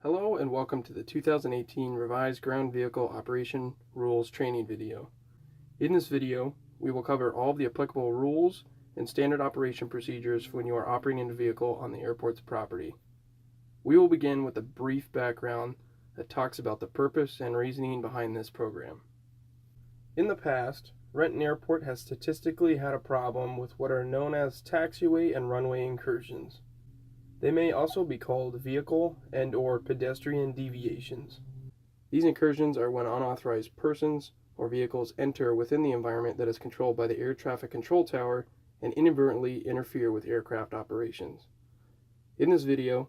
Hello and welcome to the 2018 Revised Ground Vehicle Operation Rules training video. In this video, we will cover all of the applicable rules and standard operation procedures when you are operating a vehicle on the airport's property. We will begin with a brief background that talks about the purpose and reasoning behind this program. In the past, Renton Airport has statistically had a problem with what are known as taxiway and runway incursions. They may also be called vehicle and/or pedestrian deviations. These incursions are when unauthorized persons or vehicles enter within the environment that is controlled by the air traffic control tower and inadvertently interfere with aircraft operations. In this video,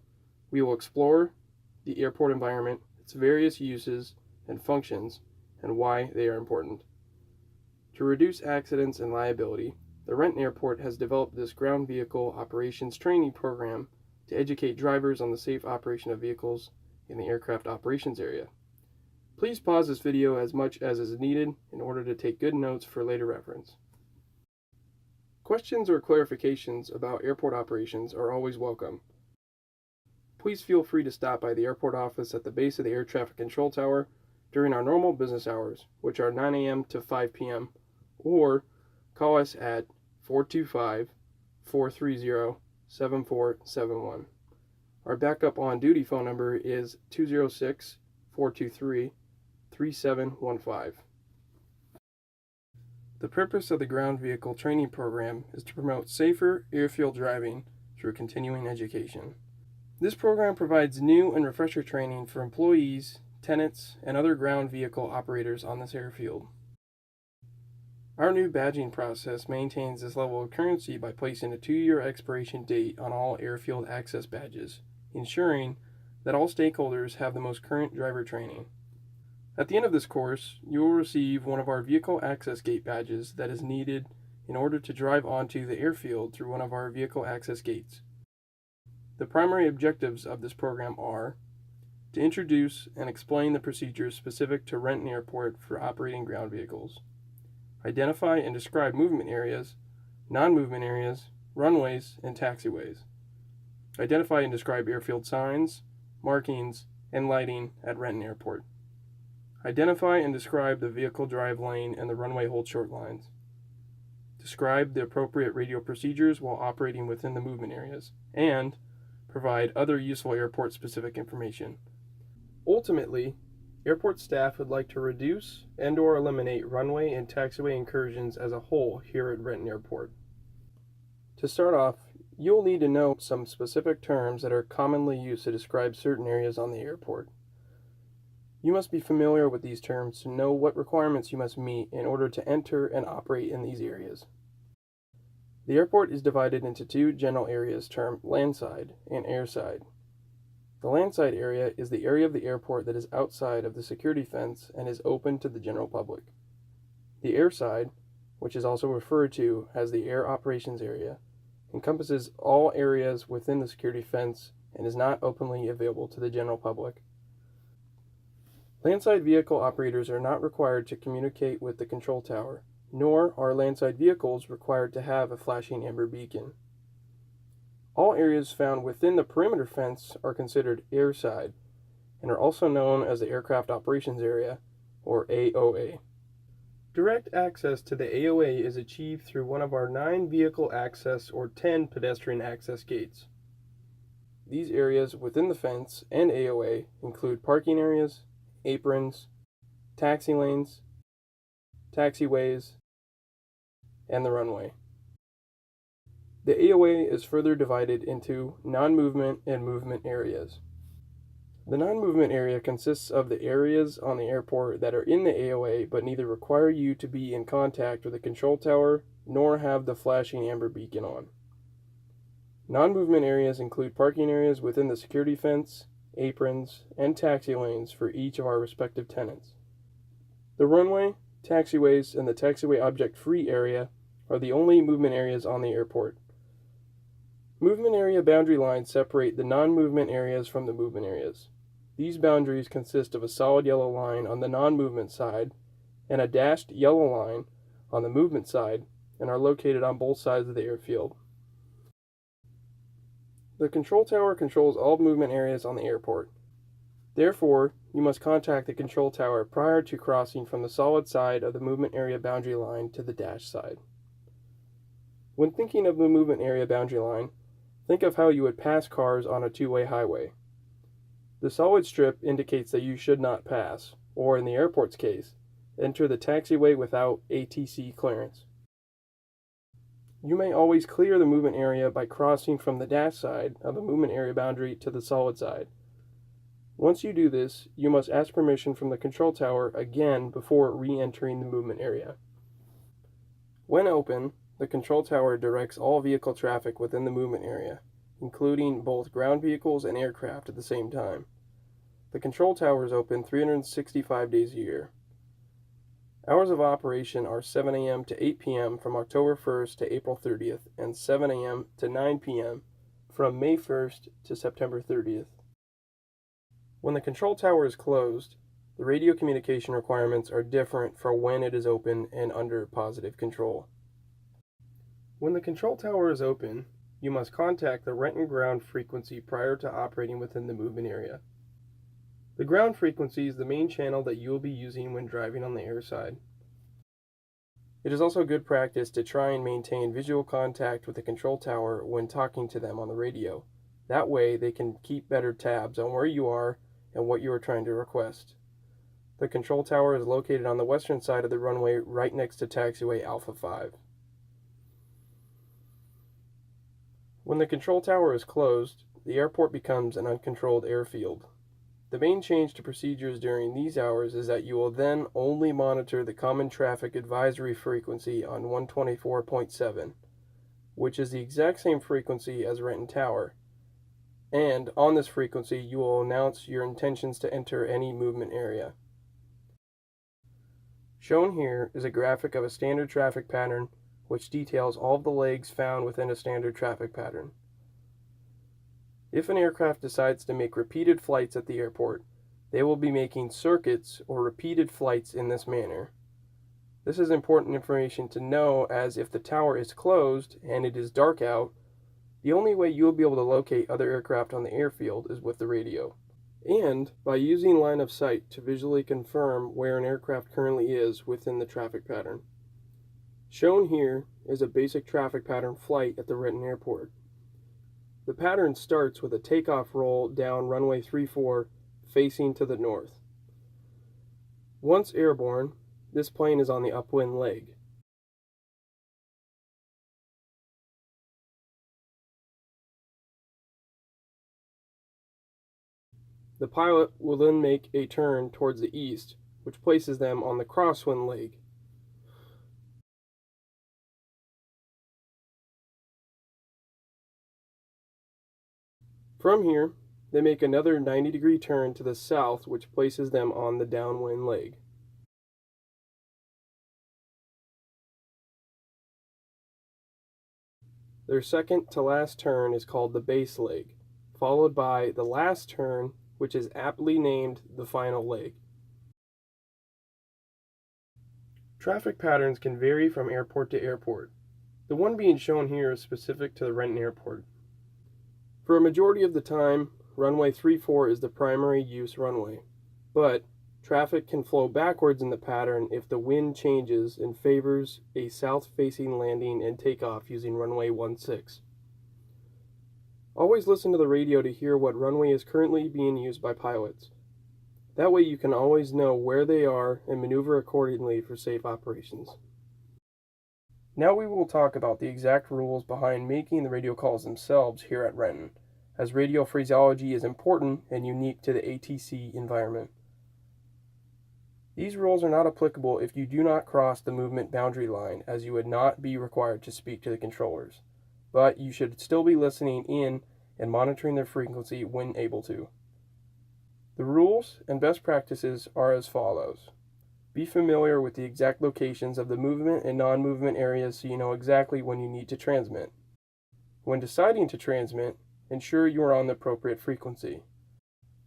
we will explore the airport environment, its various uses and functions, and why they are important. To reduce accidents and liability, the Renton Airport has developed this ground vehicle operations training program to educate drivers on the safe operation of vehicles in the aircraft operations area. Please pause this video as much as is needed in order to take good notes for later reference. Questions or clarifications about airport operations are always welcome. Please feel free to stop by the airport office at the base of the air traffic control tower during our normal business hours, which are 9 a.m. to 5 p.m., or call us at 425-430-7471. Our backup on-duty phone number is 206-423-3715. The purpose of the ground vehicle training program is to promote safer airfield driving through continuing education. This program provides new and refresher training for employees, tenants, and other ground vehicle operators on this airfield. Our new badging process maintains this level of currency by placing a 2-year expiration date on all airfield access badges, ensuring that all stakeholders have the most current driver training. At the end of this course, you will receive one of our vehicle access gate badges that is needed in order to drive onto the airfield through one of our vehicle access gates. The primary objectives of this program are to introduce and explain the procedures specific to Renton Airport for operating ground vehicles, identify and describe movement areas, non-movement areas, runways, and taxiways, identify and describe airfield signs, markings, and lighting at Renton Airport, identify and describe the vehicle drive lane and the runway hold short lines, describe the appropriate radio procedures while operating within the movement areas, and provide other useful airport-specific information. Ultimately, airport staff would like to reduce and/or eliminate runway and taxiway incursions as a whole here at Renton Airport. To start off, you'll need to know some specific terms that are commonly used to describe certain areas on the airport. You must be familiar with these terms to know what requirements you must meet in order to enter and operate in these areas. The airport is divided into two general areas termed landside and airside. The landside area is the area of the airport that is outside of the security fence and is open to the general public. The airside, which is also referred to as the air operations area, encompasses all areas within the security fence and is not openly available to the general public. Landside vehicle operators are not required to communicate with the control tower, nor are landside vehicles required to have a flashing amber beacon. All areas found within the perimeter fence are considered airside and are also known as the Aircraft Operations Area, or AOA. Direct access to the AOA is achieved through one of our 9 vehicle access or 10 pedestrian access gates. These areas within the fence and AOA include parking areas, aprons, taxi lanes, taxiways, and the runway. The AOA is further divided into non-movement and movement areas. The non-movement area consists of the areas on the airport that are in the AOA but neither require you to be in contact with the control tower nor have the flashing amber beacon on. Non-movement areas include parking areas within the security fence, aprons, and taxi lanes for each of our respective tenants. The runway, taxiways, and the taxiway object-free area are the only movement areas on the airport. Movement area boundary lines separate the non-movement areas from the movement areas. These boundaries consist of a solid yellow line on the non-movement side and a dashed yellow line on the movement side and are located on both sides of the airfield. The control tower controls all movement areas on the airport. Therefore, you must contact the control tower prior to crossing from the solid side of the movement area boundary line to the dash side. When thinking of the movement area boundary line, think of how you would pass cars on a two-way highway. The solid strip indicates that you should not pass, or in the airport's case, enter the taxiway without ATC clearance. You may always clear the movement area by crossing from the dash side of the movement area boundary to the solid side. Once you do this, you must ask permission from the control tower again before re-entering the movement area. When open, the control tower directs all vehicle traffic within the movement area, including both ground vehicles and aircraft at the same time. The control tower is open 365 days a year. Hours of operation are 7 a.m. to 8 p.m. from October 1st to April 30th and 7 a.m. to 9 p.m. from May 1st to September 30th. When the control tower is closed, the radio communication requirements are different for when it is open and under positive control. When the control tower is open, you must contact the Renton ground frequency prior to operating within the movement area. The ground frequency is the main channel that you will be using when driving on the air side. It is also good practice to try and maintain visual contact with the control tower when talking to them on the radio. That way they can keep better tabs on where you are and what you are trying to request. The control tower is located on the western side of the runway right next to taxiway Alpha 5. When the control tower is closed, the airport becomes an uncontrolled airfield. The main change to procedures during these hours is that you will then only monitor the common traffic advisory frequency on 124.7, which is the exact same frequency as Renton Tower. And on this frequency, you will announce your intentions to enter any movement area. Shown here is a graphic of a standard traffic pattern which details all of the legs found within a standard traffic pattern. If an aircraft decides to make repeated flights at the airport, they will be making circuits or repeated flights in this manner. This is important information to know, as if the tower is closed and it is dark out, the only way you will be able to locate other aircraft on the airfield is with the radio, and by using line of sight to visually confirm where an aircraft currently is within the traffic pattern. Shown here is a basic traffic pattern flight at the Renton Airport. The pattern starts with a takeoff roll down runway 34 facing to the north. Once airborne, this plane is on the upwind leg. The pilot will then make a turn towards the east, which places them on the crosswind leg. From here, they make another 90-degree turn to the south, which places them on the downwind leg. Their second to last turn is called the base leg, followed by the last turn, which is aptly named the final leg. Traffic patterns can vary from airport to airport. The one being shown here is specific to the Renton Airport. For a majority of the time, runway 34 is the primary use runway, but traffic can flow backwards in the pattern if the wind changes and favors a south-facing landing and takeoff using runway 16. Always listen to the radio to hear what runway is currently being used by pilots. That way you can always know where they are and maneuver accordingly for safe operations. Now we will talk about the exact rules behind making the radio calls themselves here at Renton, as radio phraseology is important and unique to the ATC environment. These rules are not applicable if you do not cross the movement boundary line, as you would not be required to speak to the controllers, but you should still be listening in and monitoring their frequency when able to. The rules and best practices are as follows. Be familiar with the exact locations of the movement and non-movement areas so you know exactly when you need to transmit. When deciding to transmit, ensure you are on the appropriate frequency.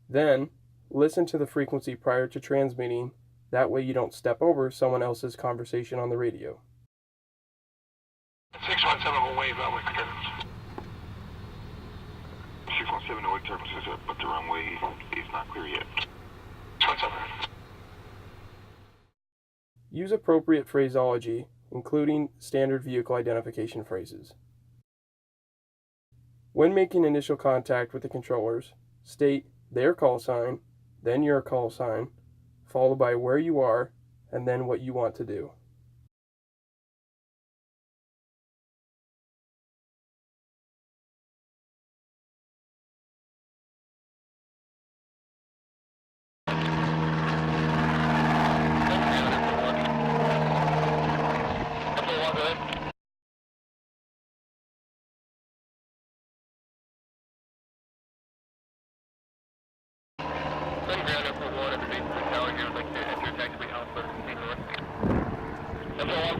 Then, listen to the frequency prior to transmitting, that way you don't step over someone else's conversation on the radio. 617 will wave out with clearance. 617 no turbulence, but the runway is not clear yet. Use appropriate phraseology, including standard vehicle identification phrases. When making initial contact with the controllers, state their call sign, then your call sign, followed by where you are, and then what you want to do.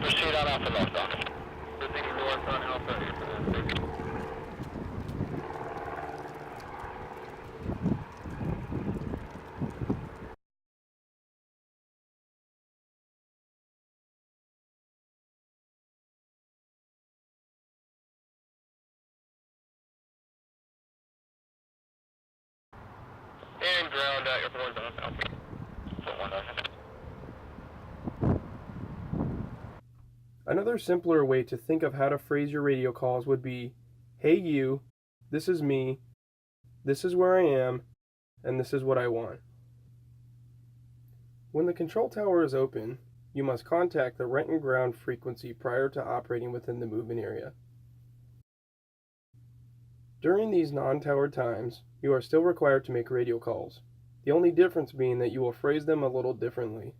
Proceed on Alpha North, Doc. Proceeding north on Alpha. And ground airport on Alpha. Another simpler way to think of how to phrase your radio calls would be, "Hey you, this is me, this is where I am, and this is what I want." When the control tower is open, you must contact the Renton ground frequency prior to operating within the movement area. During these non-towered times, you are still required to make radio calls, the only difference being that you will phrase them a little differently.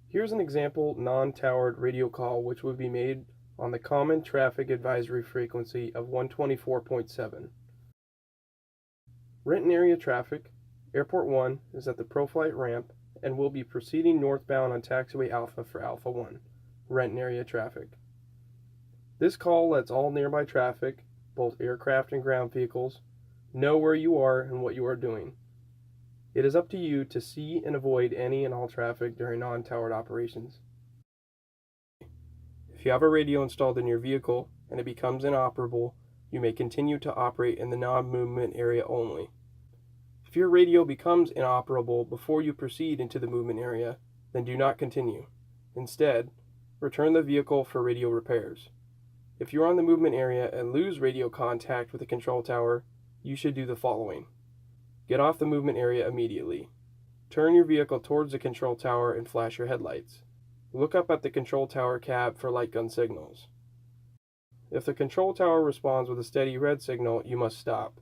Here's an example non-towered radio call which would be made on the common traffic advisory frequency of 124.7. Renton area traffic, Airport 1 is at the ProFlight ramp and will be proceeding northbound on taxiway Alpha for Alpha 1, Renton area traffic. This call lets all nearby traffic, both aircraft and ground vehicles, know where you are and what you are doing. It is up to you to see and avoid any and all traffic during non-towered operations. If you have a radio installed in your vehicle and it becomes inoperable, you may continue to operate in the non-movement area only. If your radio becomes inoperable before you proceed into the movement area, then do not continue. Instead, return the vehicle for radio repairs. If you're on the movement area and lose radio contact with the control tower, you should do the following. Get off the movement area immediately. Turn your vehicle towards the control tower and flash your headlights. Look up at the control tower cab for light gun signals. If the control tower responds with a steady red signal, you must stop.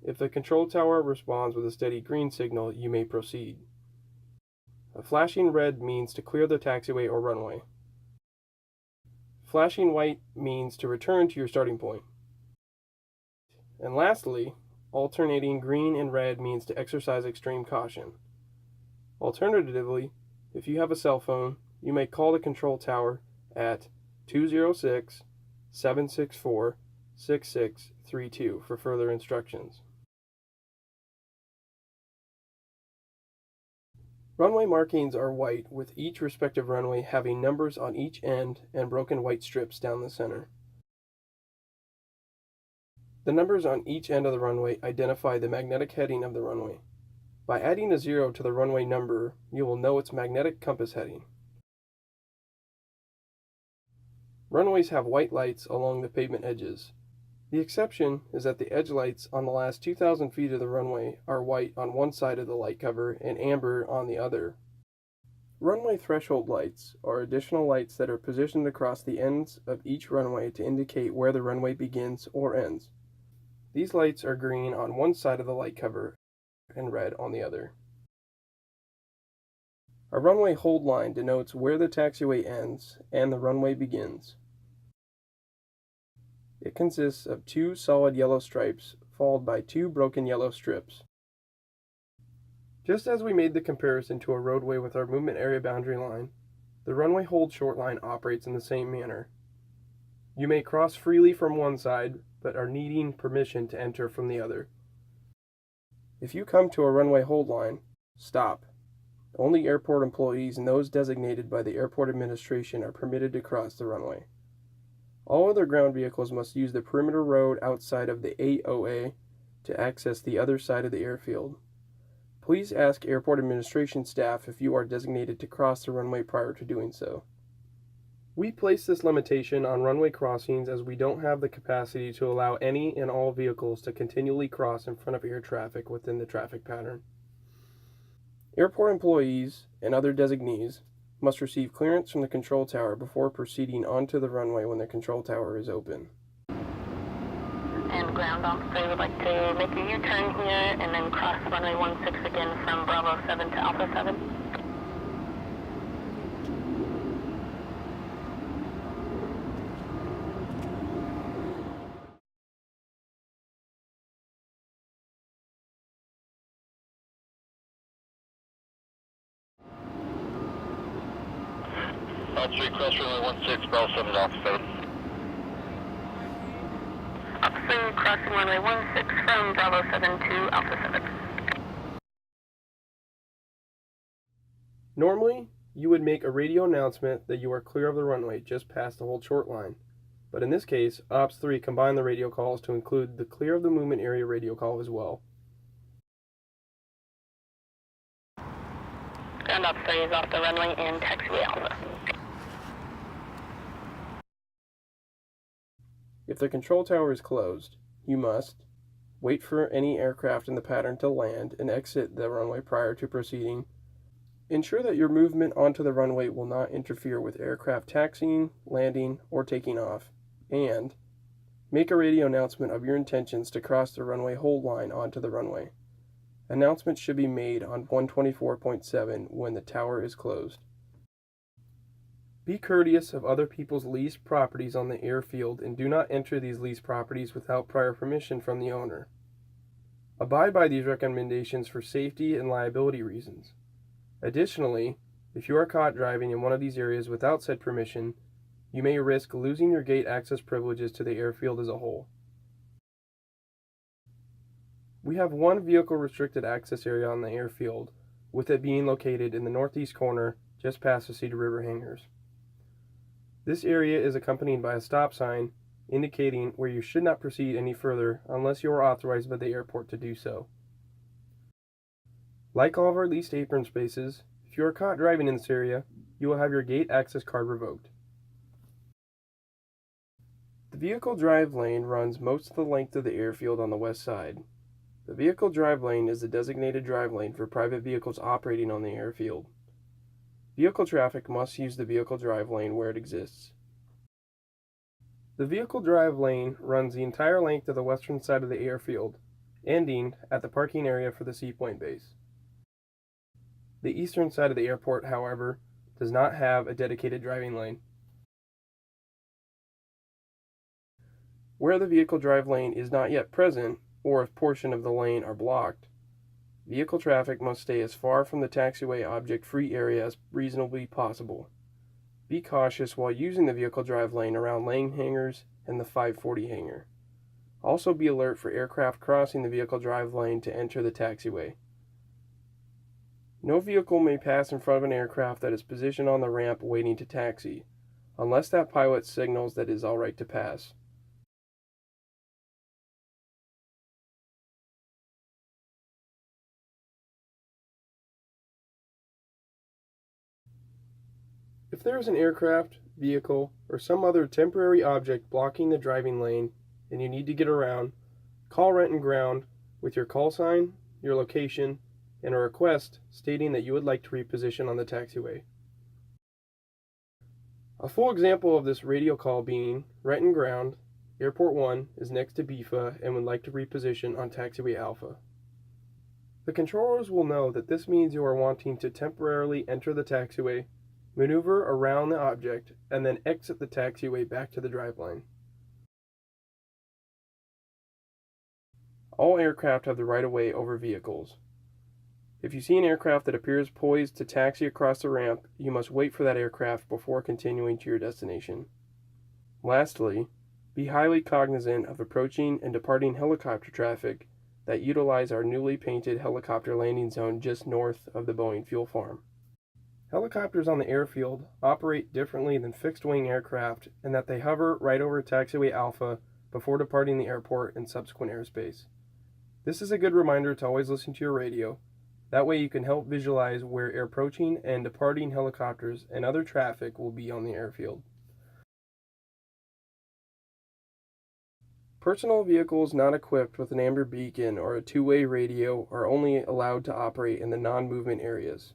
If the control tower responds with a steady green signal, you may proceed. A flashing red means to clear the taxiway or runway. Flashing white means to return to your starting point. And lastly, alternating green and red means to exercise extreme caution. Alternatively, if you have a cell phone, you may call the control tower at 206-764-6632 for further instructions. Runway markings are white, with each respective runway having numbers on each end and broken white strips down the center. The numbers on each end of the runway identify the magnetic heading of the runway. By adding a 0 to the runway number, you will know its magnetic compass heading. Runways have white lights along the pavement edges. The exception is that the edge lights on the last 2,000 feet of the runway are white on one side of the light cover and amber on the other. Runway threshold lights are additional lights that are positioned across the ends of each runway to indicate where the runway begins or ends. These lights are green on one side of the light cover and red on the other. A runway hold line denotes where the taxiway ends and the runway begins. It consists of 2 solid yellow stripes followed by 2 broken yellow strips. Just as we made the comparison to a roadway with our movement area boundary line, the runway hold short line operates in the same manner. You may cross freely from one side, but are needing permission to enter from the other. If you come to a runway hold line, stop. Only airport employees and those designated by the airport administration are permitted to cross the runway. All other ground vehicles must use the perimeter road outside of the AOA to access the other side of the airfield. Please ask airport administration staff if you are designated to cross the runway prior to doing so. We place this limitation on runway crossings as we don't have the capacity to allow any and all vehicles to continually cross in front of air traffic within the traffic pattern. Airport employees and other designees must receive clearance from the control tower before proceeding onto the runway when the control tower is open. And ground officer would like to make a U-turn here and then cross runway 16 again from Bravo 7 to Alpha 7. All 3, cross runway 16, Bravo 7 to Alpha 7. Officer crossing runway 16 from Bravo 7 to Alpha 7. Normally, you would make a radio announcement that you are clear of the runway just past the hold short line. But in this case, Ops 3 combined the radio calls to include the clear of the movement area radio call as well. Ground officer is off the runway in taxiway Alpha. If the control tower is closed, you must wait for any aircraft in the pattern to land and exit the runway prior to proceeding. Ensure that your movement onto the runway will not interfere with aircraft taxiing, landing, or taking off, and make a radio announcement of your intentions to cross the runway hold line onto the runway. Announcements should be made on 124.7 when the tower is closed. Be courteous of other people's leased properties on the airfield and do not enter these leased properties without prior permission from the owner. Abide by these recommendations for safety and liability reasons. Additionally, if you are caught driving in one of these areas without said permission, you may risk losing your gate access privileges to the airfield as a whole. We have one vehicle restricted access area on the airfield, with it being located in the northeast corner just past the Cedar River hangars. This area is accompanied by a stop sign indicating where you should not proceed any further unless you are authorized by the airport to do so. Like all of our leased apron spaces, if you are caught driving in this area, you will have your gate access card revoked. The vehicle drive lane runs most of the length of the airfield on the west side. The vehicle drive lane is the designated drive lane for private vehicles operating on the airfield. Vehicle traffic must use the vehicle drive lane where it exists. The vehicle drive lane runs the entire length of the western side of the airfield, ending at the parking area for the Seapoint base. The eastern side of the airport, however, does not have a dedicated driving lane. Where the vehicle drive lane is not yet present, or if portion of the lane are blocked, vehicle traffic must stay as far from the taxiway object-free area as reasonably possible. Be cautious while using the vehicle drive lane around Lang hangars and the 540 hangar. Also be alert for aircraft crossing the vehicle drive lane to enter the taxiway. No vehicle may pass in front of an aircraft that is positioned on the ramp waiting to taxi, unless that pilot signals that it is all right to pass. If there is an aircraft, vehicle, or some other temporary object blocking the driving lane and you need to get around, call Renton Ground with your call sign, your location, and a request stating that you would like to reposition on the taxiway. A full example of this radio call being Renton Ground, Airport 1 is next to BIFA and would like to reposition on taxiway Alpha. The controllers will know that this means you are wanting to temporarily enter the taxiway, maneuver around the object, and then exit the taxiway back to the driveline. All aircraft have the right-of-way over vehicles. If you see an aircraft that appears poised to taxi across the ramp, you must wait for that aircraft before continuing to your destination. Lastly, be highly cognizant of approaching and departing helicopter traffic that utilize our newly painted helicopter landing zone just north of the Boeing fuel farm. Helicopters on the airfield operate differently than fixed-wing aircraft in that they hover right over taxiway Alpha before departing the airport and subsequent airspace. This is a good reminder to always listen to your radio, That way you can help visualize where approaching and departing helicopters and other traffic will be on the airfield. Personal vehicles not equipped with an amber beacon or a two-way radio are only allowed to operate in the non-movement areas.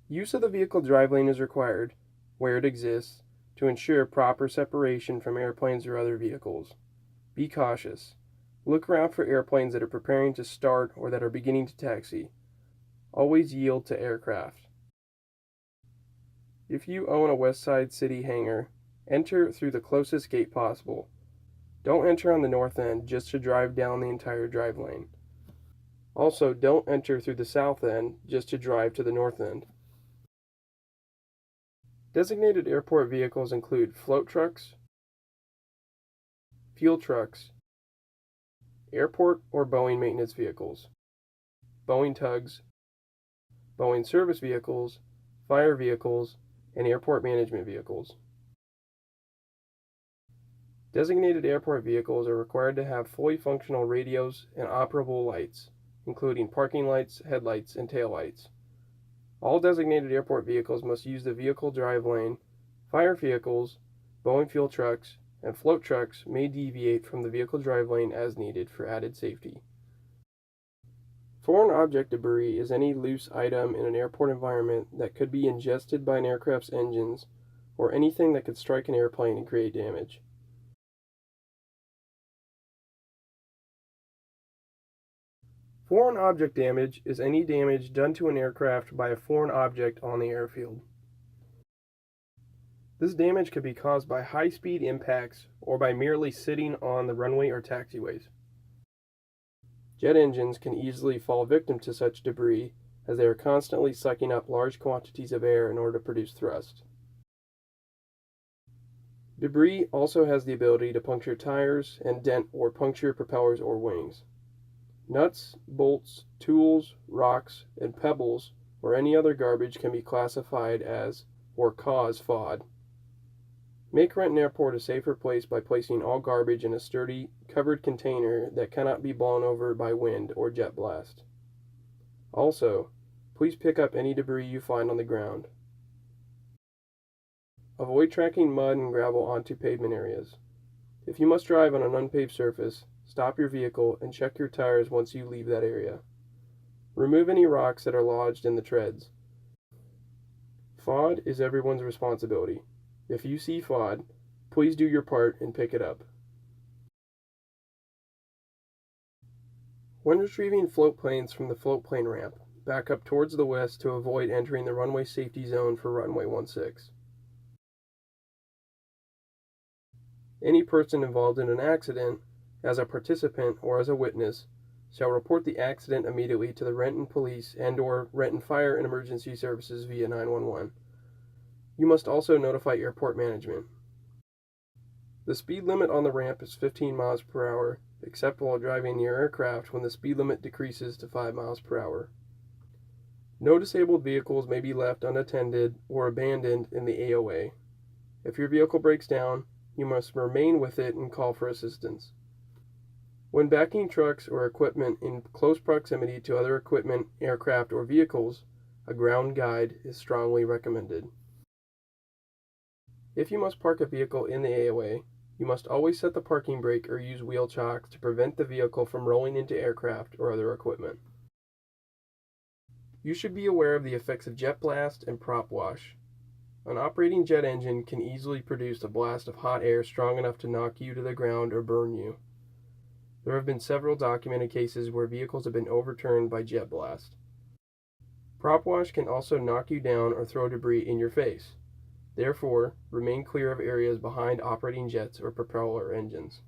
Use of the vehicle drive lane is required, where it exists, to ensure proper separation from airplanes or other vehicles. Be cautious. Look around for airplanes that are preparing to start or that are beginning to taxi. Always yield to aircraft. If you own a West Side City hangar, enter through the closest gate possible. Don't enter on the north end just to drive down the entire drive lane. Also, don't enter through the south end just to drive to the north end. Designated airport vehicles include float trucks, fuel trucks, airport or Boeing maintenance vehicles, Boeing tugs, Boeing service vehicles, fire vehicles, and airport management vehicles. Designated airport vehicles are required to have fully functional radios and operable lights, including parking lights, headlights, and taillights. All designated airport vehicles must use the vehicle drive lane. Fire vehicles, Boeing fuel trucks, and float trucks may deviate from the vehicle drive lane as needed for added safety. Foreign object debris is any loose item in an airport environment that could be ingested by an aircraft's engines or anything that could strike an airplane and create damage. Foreign object damage is any damage done to an aircraft by a foreign object on the airfield. This damage can be caused by high-speed impacts or by merely sitting on the runway or taxiways. Jet engines can easily fall victim to such debris as they are constantly sucking up large quantities of air in order to produce thrust. Debris also has the ability to puncture tires and dent or puncture propellers or wings. Nuts, bolts, tools, rocks, and pebbles or any other garbage can be classified as or cause FOD. Make Renton Airport a safer place by placing all garbage in a sturdy, covered container that cannot be blown over by wind or jet blast. Also, please pick up any debris you find on the ground. Avoid tracking mud and gravel onto pavement areas. If you must drive on an unpaved surface, stop your vehicle and check your tires once you leave that area. Remove any rocks that are lodged in the treads. FOD is everyone's responsibility. If you see FOD, please do your part and pick it up. When retrieving float planes from the float plane ramp, back up towards the west to avoid entering the runway safety zone for runway 16. Any person involved in an accident, as a participant or as a witness, shall report the accident immediately to the Renton Police and/or Renton Fire and Emergency Services via 911. You must also notify airport management. The speed limit on the ramp is 15 miles per hour, except while driving near aircraft when the speed limit decreases to 5 miles per hour. No disabled vehicles may be left unattended or abandoned in the AOA. If your vehicle breaks down, you must remain with it and call for assistance. When backing trucks or equipment in close proximity to other equipment, aircraft, or vehicles, a ground guide is strongly recommended. If you must park a vehicle in the AOA, you must always set the parking brake or use wheel chock to prevent the vehicle from rolling into aircraft or other equipment. You should be aware of the effects of jet blast and prop wash. An operating jet engine can easily produce a blast of hot air strong enough to knock you to the ground or burn you. There have been several documented cases where vehicles have been overturned by jet blast. Prop wash can also knock you down or throw debris in your face. Therefore, remain clear of areas behind operating jets or propeller engines.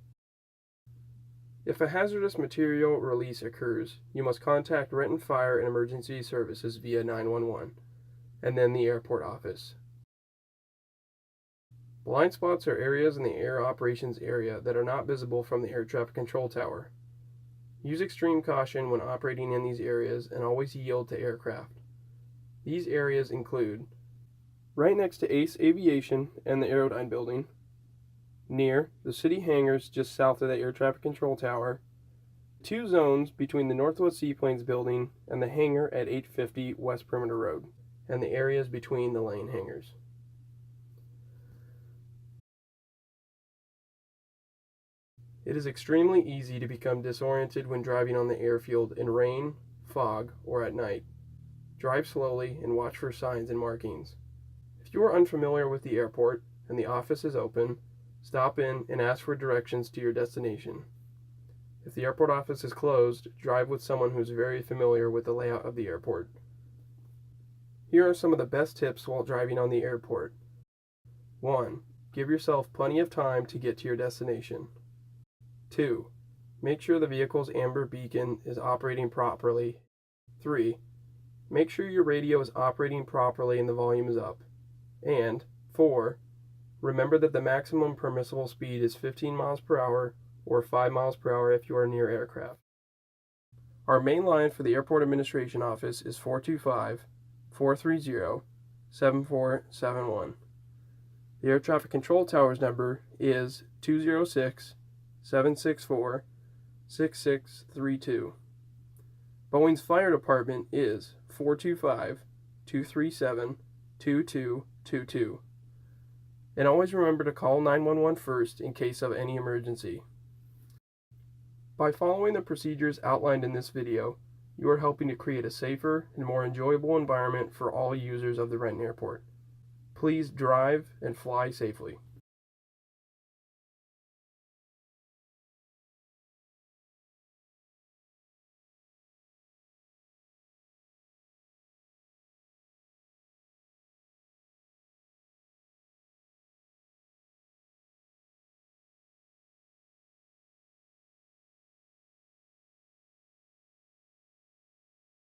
If a hazardous material release occurs, you must contact Renton Fire and Emergency Services via 911, and then the airport office. Blind spots are areas in the air operations area that are not visible from the air traffic control tower. Use extreme caution when operating in these areas and always yield to aircraft. These areas include right next to Ace Aviation and the Aerodyne building, near the city hangars just south of the air traffic control tower, 2 zones between the Northwest Seaplanes building and the hangar at 850 West Perimeter Road, and the areas between the lane hangars. It is extremely easy to become disoriented when driving on the airfield in rain, fog, or at night. Drive slowly and watch for signs and markings. If you are unfamiliar with the airport and the office is open, stop in and ask for directions to your destination. If the airport office is closed, drive with someone who is very familiar with the layout of the airport. Here are some of the best tips while driving on the airport. 1. Give yourself plenty of time to get to your destination. 2. Make sure the vehicle's amber beacon is operating properly. 3. Make sure your radio is operating properly and the volume is up. And 4. Remember that the maximum permissible speed is 15 miles per hour or 5 miles per hour if you are near aircraft. Our main line for the Airport Administration Office is 425-430-7471. The Air Traffic Control Tower's number is 206-764-6632. Boeing's Fire Department is 425-237-2222. And always remember to call 911 first in case of any emergency. By following the procedures outlined in this video, you are helping to create a safer and more enjoyable environment for all users of the Renton Airport. Please drive and fly safely.